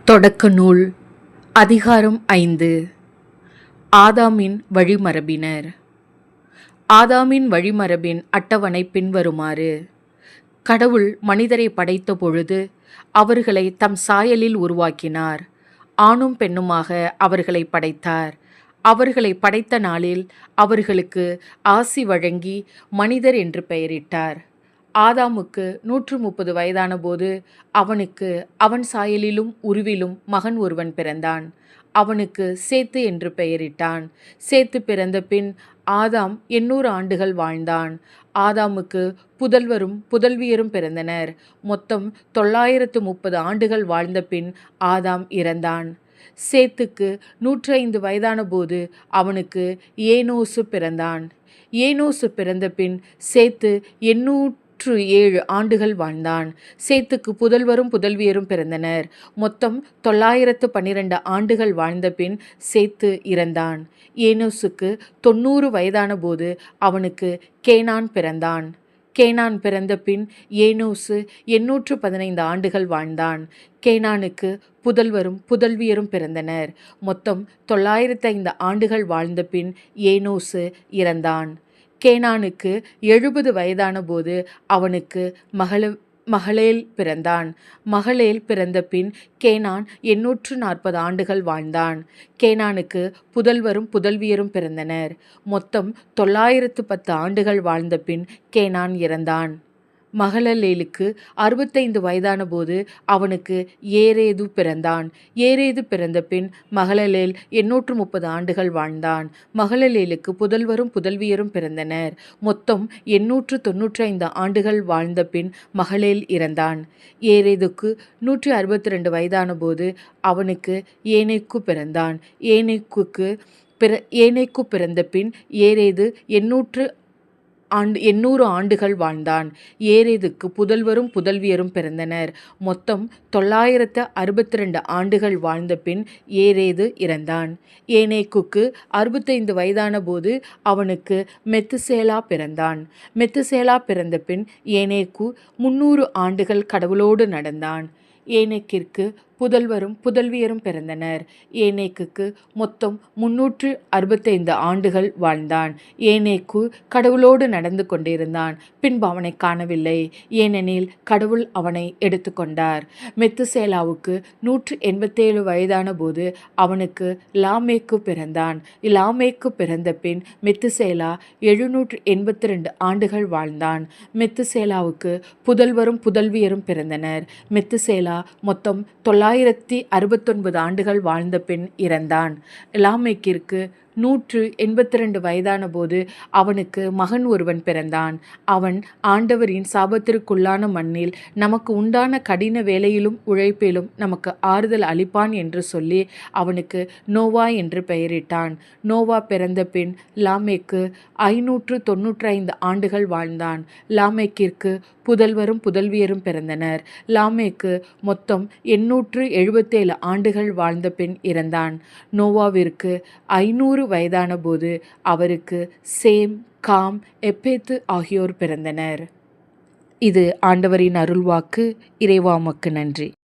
தொடக்க நூல் அதிகாரம் 5. ஆதாமின் வழிமரபினர். ஆதாமின் வழிமரபின் அட்டவணை பின்வருமாறு. கடவுள் மனிதரை படைத்த பொழுது அவர்களை தம் சாயலில் உருவாக்கினார். ஆணும் பெண்ணுமாக அவர்களை படைத்தார். அவர்களை படைத்த நாளில் அவர்களுக்கு ஆசி வழங்கி மனிதர் என்று பெயரிட்டார். ஆதாமுக்கு 130 வயதான போது அவனுக்கு அவன் சாயலிலும் உருவிலும் மகன் ஒருவன் பிறந்தான். அவனுக்கு சேத்து என்று பெயரிட்டான். சேத்து பிறந்த பின் ஆதாம் 800 ஆண்டுகள் வாழ்ந்தான். ஆதாமுக்கு புதல்வரும் புதல்வியரும் பிறந்தனர். மொத்தம் 930 ஆண்டுகள் வாழ்ந்த பின் ஆதாம் இறந்தான். சேத்துக்கு 105 வயதான போது அவனுக்கு ஏனோசு பிறந்தான். ஏனோசு பிறந்த பின் சேத்து 807 ஆண்டுகள் வாழ்ந்தான். சேத்துக்கு புதல்வரும் புதல்வியரும் பிறந்தனர். மொத்தம் 912 ஆண்டுகள் வாழ்ந்த பின் சேத்து இறந்தான். ஏனோசுக்கு 90 வயதான போது அவனுக்கு கேனான் பிறந்தான். கேனான் பிறந்த பின் ஏனோசு 815 ஆண்டுகள் வாழ்ந்தான். கேனானுக்கு புதல்வரும் புதல்வியரும் பிறந்தனர். மொத்தம் 905 ஆண்டுகள் வாழ்ந்த பின் ஏனோசு இறந்தான். கேனானுக்கு 70 வயதான போது அவனுக்கு மகளேல் பிறந்தான். மகளேல் பிறந்த பின் கேனான் 840 ஆண்டுகள் வாழ்ந்தான். கேனானுக்கு புதல்வரும் புதல்வியரும் பிறந்தனர். மொத்தம் 910 ஆண்டுகள் வாழ்ந்த பின் கேனான் இறந்தான். மகளலேலுக்கு 65 வயதான போது அவனுக்கு ஏரேது பிறந்தான். ஏரேது பிறந்த பின் மகளலேல் 830 ஆண்டுகள் வாழ்ந்தான். மகளலேலுக்கு புதல்வரும் புதல்வியரும் பிறந்தனர். மொத்தம் 895 ஆண்டுகள் வாழ்ந்த பின் மகளேல் இறந்தான். ஏரேதுக்கு 162 வயதான போது அவனுக்கு ஏனேக்கு பிறந்தான். ஏனேக்கு பிறந்த பின் ஏரேது 800 ஆண்டுகள் வாழ்ந்தான். ஏரேதுக்கு புதல்வரும் புதல்வியரும் பிறந்தனர். மொத்தம் 962 ஆண்டுகள் வாழ்ந்த பின் ஏரேது இறந்தான். ஏனேக்குக்கு 65 வயதான போது அவனுக்கு மெத்துசேலா பிறந்தான். மெத்துசேலா பிறந்த பின் ஏனேக்கு 300 ஆண்டுகள் கடவுளோடு நடந்தான். ஏனேக்கிற்கு புதல்வரும் புதல்வியரும் பிறந்தனர். ஏனேக்குக்கு மொத்தம் 365 ஆண்டுகள் வாழ்ந்தான். ஏனேக்கு கடவுளோடு நடந்து கொண்டிருந்தான். பின்பு அவனை காணவில்லை, ஏனெனில் கடவுள் அவனை எடுத்துக்கொண்டார். மெத்துசேலாவுக்கு 187 வயதான போது அவனுக்கு லாமேக்கு பிறந்தான். லாமேக்கு பிறந்த பின் மெத்துசேலா 782 ஆண்டுகள் வாழ்ந்தான். மெத்துசேலாவுக்கு புதல்வரும் புதல்வியரும் பிறந்தனர். மெத்துசேலா மொத்தம் 969 ஆண்டுகள் வாழ்ந்த பின் இறந்தான். லாமேக்கிற்கு 182 வயதான போது அவனுக்கு மகன் ஒருவன் பிறந்தான். அவன் ஆண்டவரின் சாபத்திற்குள்ளான மண்ணில் நமக்கு உண்டான கடின வேலையிலும் உழைப்பிலும் நமக்கு ஆறுதல் அளிப்பான் என்று சொல்லி அவனுக்கு நோவா என்று பெயரிட்டான். நோவா பிறந்த பின் லாமேக்கு 595 ஆண்டுகள் வாழ்ந்தான். லாமேக்கிற்கு புதல்வரும் புதல்வியரும் பிறந்தனர். லாமேக்கு மொத்தம் 877 ஆண்டுகள் வாழ்ந்த பின் இறந்தான். நோவாவிற்கு 500 வயதான போது அவருக்கு சேம், காம், எப்பேத்து ஆகியோர் பிறந்தனர். இது ஆண்டவரின் அருள்வாக்கு. இறைவா உமக்கு நன்றி.